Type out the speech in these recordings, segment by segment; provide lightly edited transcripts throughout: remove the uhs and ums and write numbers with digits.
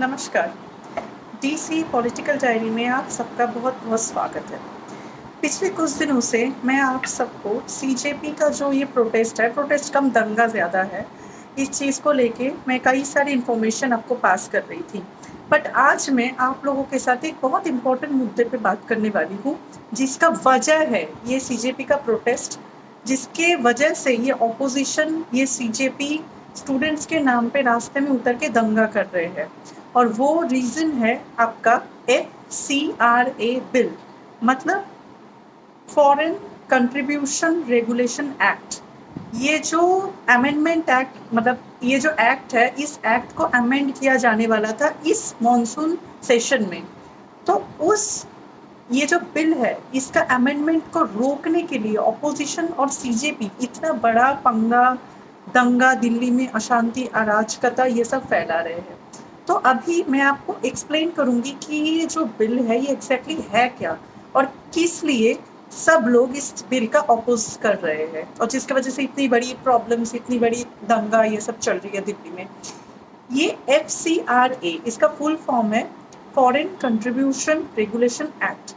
नमस्कार। DC political diary में आप सबका बहुत बहुत स्वागत है। पिछले कुछ दिनों से मैं आप सबको सीजेपी का जो ये प्रोटेस्ट कम दंगा ज़्यादा है, इस चीज़ को लेके मैं कई सारी इन्फॉर्मेशन आपको पास कर रही थी। बट आज मैं आप लोगों के साथ एक बहुत इम्पोर्टेंट मुद्दे पे बात करने वाली हूँ, जिसका वजह है ये सीजेपी का प्रोटेस्ट, जिसके वजह से ये ऑपोजिशन, ये सीजेपी स्टूडेंट्स के नाम पे रास्ते में उतर के दंगा कर रहे हैं। और वो रीज़न है आपका FCRA बिल, मतलब फॉरेन कंट्रीब्यूशन रेगुलेशन एक्ट। ये जो अमेंडमेंट एक्ट, मतलब ये जो एक्ट है, इस एक्ट को अमेंड किया जाने वाला था इस मॉनसून सेशन में। तो ये जो बिल है, इसका अमेंडमेंट को रोकने के लिए ऑपोजिशन और सीजेपी इतना बड़ा पंगा, दंगा, दिल्ली में अशांति, अराजकता, ये सब फैला रहे हैं। तो अभी मैं आपको एक्सप्लेन करूंगी कि ये जो बिल है ये एग्जैक्टली है क्या और किस लिए सब लोग इस बिल का अपोज कर रहे हैं और जिसकी वजह से इतनी बड़ी प्रॉब्लम्स, इतनी बड़ी दंगा ये सब चल रही है दिल्ली में। ये FCRA, इसका फुल फॉर्म है फॉरेन कंट्रीब्यूशन रेगुलेशन एक्ट।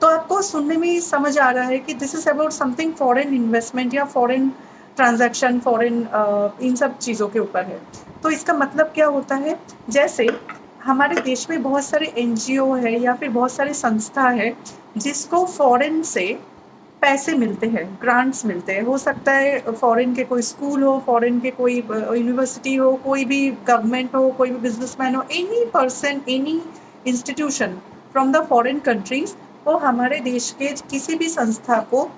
तो आपको सुनने में समझ आ रहा है कि this is about something foreign investment या फॉरेन ट्रांजैक्शन, फॉरेन इन सब चीज़ों के ऊपर है। तो इसका मतलब क्या होता है, जैसे हमारे देश में बहुत सारे NGO है या फिर बहुत सारे संस्था है जिसको फॉरेन से पैसे मिलते हैं, ग्रांट्स मिलते हैं। हो सकता है फॉरेन के कोई स्कूल हो, फॉरेन के कोई यूनिवर्सिटी हो, कोई भी गवर्नमेंट हो, कोई भी बिजनेसमैन हो, any person, any institution from the foreign countries, वो हमारे देश के किसी भी संस्था को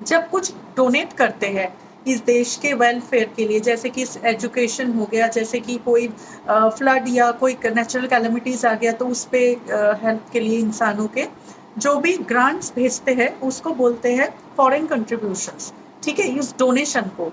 जब कुछ डोनेट करते हैं इस देश के वेलफेयर के लिए, जैसे कि एजुकेशन हो गया, जैसे कि कोई फ्लड या कोई नेचुरल कैलेमिटीज़ आ गया तो उस पर हेल्प के लिए इंसानों के जो भी ग्रांट्स भेजते हैं उसको बोलते हैं फॉरेन कंट्रीब्यूशंस। ठीक है, इस डोनेशन को।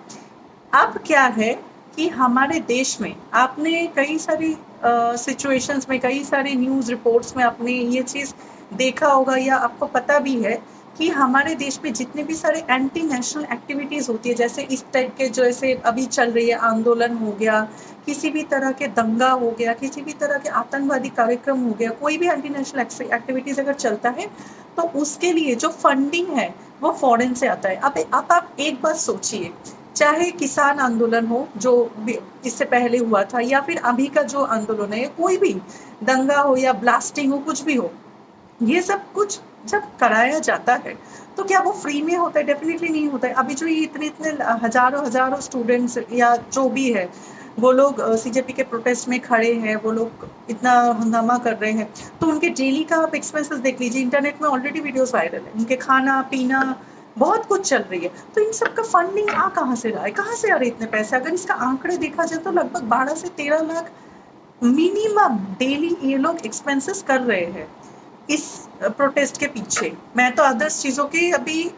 अब क्या है कि हमारे देश में आपने कई सारी सिचुएशंस में, कई सारी न्यूज़ रिपोर्ट्स में आपने ये चीज़ देखा होगा या आपको पता भी है कि हमारे देश में जितने भी सारे एंटी नेशनल एक्टिविटीज़ होती है, जैसे इस टाइप के जैसे अभी चल रही है, आंदोलन हो गया, किसी भी तरह के दंगा हो गया, किसी भी तरह के आतंकवादी कार्यक्रम हो गया, कोई भी एंटी नेशनल एक्टिविटीज़ अगर चलता है तो उसके लिए जो फंडिंग है वो फॉरेन से आता है। अब आप एक बात सोचिए, चाहे किसान आंदोलन हो जो इससे पहले हुआ था या फिर अभी का जो आंदोलन है, कोई भी दंगा हो या ब्लास्टिंग हो, कुछ भी हो, ये सब कुछ जब कराया जाता है तो क्या वो फ्री में होता है? डेफिनेटली नहीं होता है। अभी जो ये इतने हजारों स्टूडेंट्स या जो भी है वो लोग सीजेपी के प्रोटेस्ट में खड़े हैं, वो लोग इतना हंगामा कर रहे हैं, तो उनके डेली का आप एक्सपेंसेस देख लीजिए। इंटरनेट में ऑलरेडी वीडियोस वायरल है, उनके खाना पीना बहुत कुछ चल रही है। तो इन सब का फंडिंग कहाँ से रहा है, कहाँ से आ रहे इतने पैसे? अगर इसका आंकड़े देखा जाए तो लगभग 12 से 13 लाख मिनिमम डेली ये लोग एक्सपेंसेस कर रहे हैं इस प्रोटेस्ट के पीछे। मैं तो अदर्स चीज़ों के अभी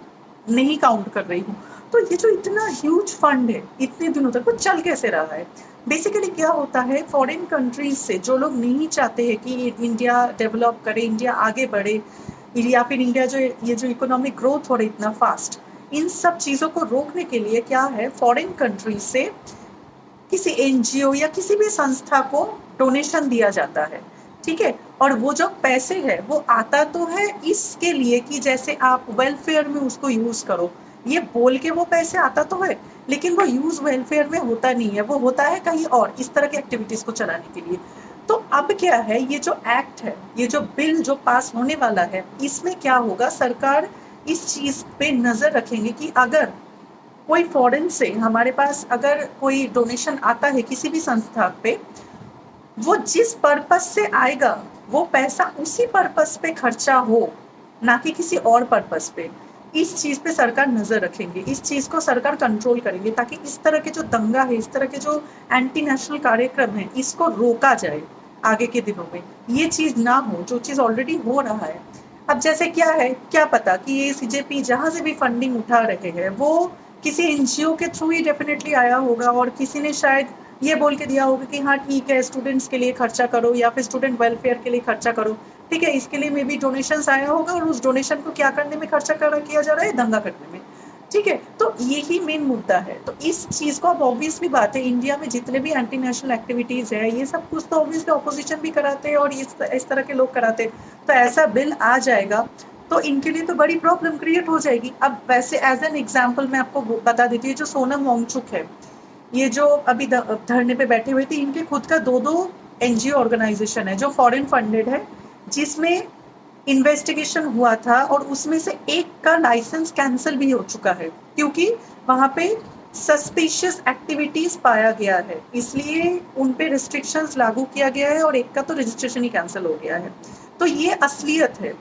नहीं काउंट कर रही हूँ। तो ये जो इतना ह्यूज फंड है इतने दिनों तक, वो चल कैसे रहा है? बेसिकली क्या होता है, फॉरेन कंट्रीज से जो लोग नहीं चाहते हैं कि इंडिया डेवलप करे, इंडिया आगे बढ़े, या फिर इंडिया जो ये जो इकोनॉमिक ग्रोथ हो रही इतना फास्ट, इन सब चीज़ों को रोकने के लिए क्या है, फॉरेन कंट्रीज से किसी NGO या किसी भी संस्था को डोनेशन दिया जाता है। ठीक है, और वो जो पैसे है वो आता तो है इसके लिए कि जैसे आप वेलफेयर में उसको यूज़ करो, ये बोल के वो पैसे आता तो है, लेकिन वो यूज़ वेलफेयर में होता नहीं है, वो होता है कहीं और, इस तरह की एक्टिविटीज़ को चलाने के लिए। तो अब क्या है, ये जो एक्ट है, ये जो बिल जो पास होने वाला है, इसमें क्या होगा, सरकार इस चीज़ पे नज़र रखेंगे कि अगर कोई फॉरेन से हमारे पास अगर कोई डोनेशन आता है किसी भी संस्था पे, वो जिस पर्पस से आएगा वो पैसा उसी पर्पस पे खर्चा हो, ना कि किसी और पर्पस पे। इस चीज़ पे सरकार नज़र रखेंगे, इस चीज़ को सरकार कंट्रोल करेंगे, ताकि इस तरह के जो दंगा है, इस तरह के जो एंटी नेशनल कार्यक्रम है, इसको रोका जाए आगे के दिनों में, ये चीज़ ना हो जो चीज़ ऑलरेडी हो रहा है। अब जैसे क्या है, क्या पता कि ये सीजेपी जहाँ से भी फंडिंग उठा रहे हैं वो किसी NGO के थ्रू ही डेफिनेटली आया होगा, और किसी ने शायद ये बोल के दिया होगा कि हाँ ठीक है, स्टूडेंट्स के लिए खर्चा करो या फिर स्टूडेंट वेलफेयर के लिए खर्चा करो। ठीक है, इसके लिए मे बी डोनेशंस आया होगा और उस डोनेशन को क्या करने में खर्चा किया जा रहा है, दंगा करने में। ठीक है, तो यही मेन मुद्दा है। तो इस चीज़ को, अब ऑब्वियसली बात है, इंडिया में जितने भी एंटी नेशनल एक्टिविटीज़ है, ये सब कुछ तो ऑब्वियसली ऑपोजिशन भी कराते हैं और इस तरह के लोग कराते हैं। तो ऐसा बिल आ जाएगा तो इनके लिए तो बड़ी प्रॉब्लम क्रिएट हो जाएगी। अब वैसे एज एन एग्जाम्पल मैं आपको बता देती हूँ, जो सोनम वांगचुक है, ये जो अभी धरने पे बैठे हुए थे, इनके खुद का 2 एनजीओ ऑर्गेनाइजेशन है जो फॉरेन फंडेड है, जिसमें इन्वेस्टिगेशन हुआ था और उसमें से एक का लाइसेंस कैंसिल भी हो चुका है क्योंकि वहां पे सस्पिशियस एक्टिविटीज पाया गया है, इसलिए उन पे रिस्ट्रिक्शंस लागू किया गया है और एक का तो रजिस्ट्रेशन ही कैंसिल हो गया है। तो ये असलियत है।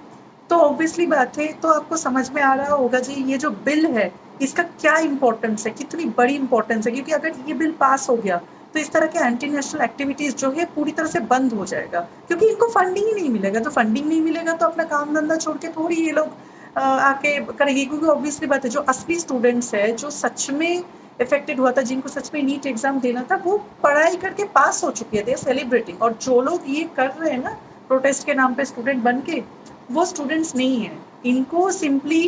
तो ऑब्वियसली बात है, तो आपको समझ में आ रहा होगा जी ये जो बिल है इसका क्या इंपॉर्टेंस है, कितनी बड़ी इंपॉर्टेंस है, क्योंकि अगर ये बिल पास हो गया तो इस तरह के एंटी नेशनल एक्टिविटीज जो है पूरी तरह से बंद हो जाएगा, क्योंकि इनको फंडिंग ही नहीं मिलेगा। तो फंडिंग नहीं मिलेगा तो अपना काम धंधा छोड़ के थोड़ी ये लोग आके करेंगे, क्योंकि ऑब्वियसली बात है जो असली स्टूडेंट्स है, जो सच में इफेक्टेड हुआ था, जिनको सच में नीट एग्जाम देना था, वो पढ़ाई करके पास हो चुके थे सेलिब्रेटिंग। और जो लोग ये कर रहे हैं ना प्रोटेस्ट के नाम पे स्टूडेंट बन के, वो स्टूडेंट्स नहीं है। इनको सिंपली,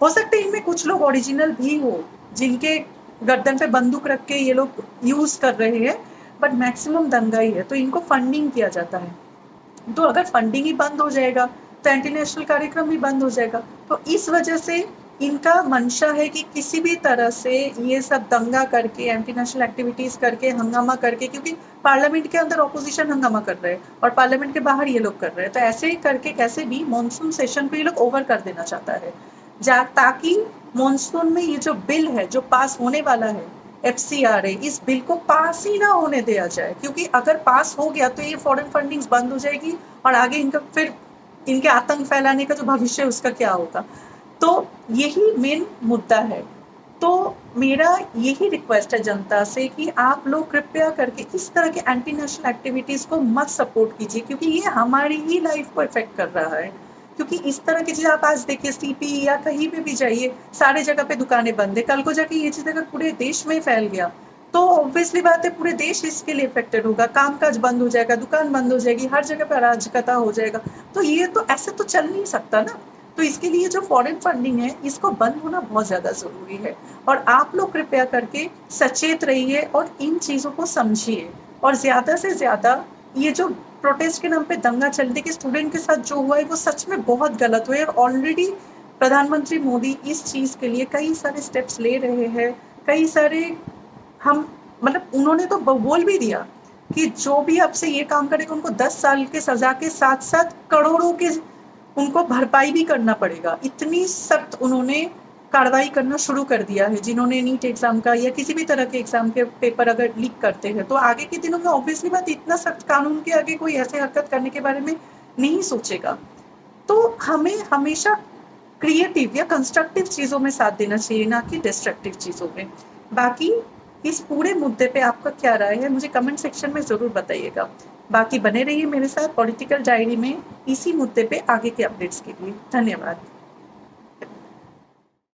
हो सकता है इनमें कुछ लोग ओरिजिनल भी हो जिनके गर्दन पे बंदूक रख के ये लोग यूज कर रहे हैं, बट मैक्सिमम दंगा ही है। तो इनको फंडिंग किया जाता है, तो अगर फंडिंग ही बंद हो जाएगा तो एंटी नेशनल कार्यक्रम भी बंद हो जाएगा। तो इस वजह से इनका मंशा है कि किसी भी तरह से ये सब दंगा करके, एंटी नेशनल एक्टिविटीज करके, हंगामा करके, क्योंकि पार्लियामेंट के अंदर ऑपोजिशन हंगामा कर रहे हैं और पार्लियामेंट के बाहर ये लोग कर रहे हैं, तो ऐसे ही करके कैसे भी मॉनसून सेशन को ये लोग ओवर कर देना चाहता है, ताकि मॉनसून में ये जो बिल है जो पास होने वाला है FCRA, इस बिल को पास ही ना होने दिया जाए, क्योंकि अगर पास हो गया तो ये फॉरेन फंडिंग्स बंद हो जाएगी और आगे इनका फिर इनके आतंक फैलाने का जो भविष्य है उसका क्या होगा। तो यही मेन मुद्दा है। तो मेरा यही रिक्वेस्ट है जनता से कि आप लोग कृपया करके इस तरह के एंटी नेशनल एक्टिविटीज को मत सपोर्ट कीजिए, क्योंकि ये हमारी ही लाइफ को इफेक्ट कर रहा है। क्योंकि इस तरह की चीज आप आज देखिए CP या कहीं पे भी जाइए, सारे जगह पे दुकानें बंद है। कल को जाके ये चीज अगर पूरे देश में फैल गया तो ऑब्वियसली बात है पूरे देश इसके लिए इफेक्टेड होगा, कामकाज बंद हो जाएगा, दुकान बंद हो जाएगी, हर जगह पे अराजकता हो जाएगा। तो ये तो ऐसे तो चल नहीं सकता ना। तो इसके लिए जो फॉरेन फंडिंग है इसको बंद होना बहुत ज्यादा जरूरी है। और आप लोग कृपया करके सचेत रहिए और इन चीजों को समझिए, और ज्यादा से ज्यादा ये जो प्रोटेस्ट के नाम पे दंगा चलने के स्टूडेंट के साथ जो हुआ है वो सच में बहुत गलत हुआ है। और ऑलरेडी प्रधानमंत्री मोदी इस चीज के लिए कई सारे स्टेप्स ले रहे हैं, कई सारे, हम मतलब उन्होंने तो बोल भी दिया कि जो भी आपसे ये काम करेगा उनको 10 साल के सजा के साथ साथ करोड़ों के उनको भरपाई भी करना पड़ेगा। इतनी सख्त उन्होंने कार्रवाई करना शुरू कर दिया है। जिन्होंने नीट एग्जाम का या किसी भी तरह के एग्जाम के पेपर अगर लीक करते हैं तो आगे के दिनों में ऑब्वियसली बात इतना सख्त कानून के आगे कोई ऐसे हरकत करने के बारे में नहीं सोचेगा। तो हमें हमेशा क्रिएटिव या कंस्ट्रक्टिव चीजों में साथ देना चाहिए, ना कि डिस्ट्रक्टिव चीजों में। बाकी इस पूरे मुद्दे पे आपका क्या राय है मुझे कमेंट सेक्शन में जरूर बताइएगा। बाकी बने रहिए मेरे साथ पॉलिटिकल डायरी में इसी मुद्दे पे आगे के अपडेट्स के लिए। धन्यवाद।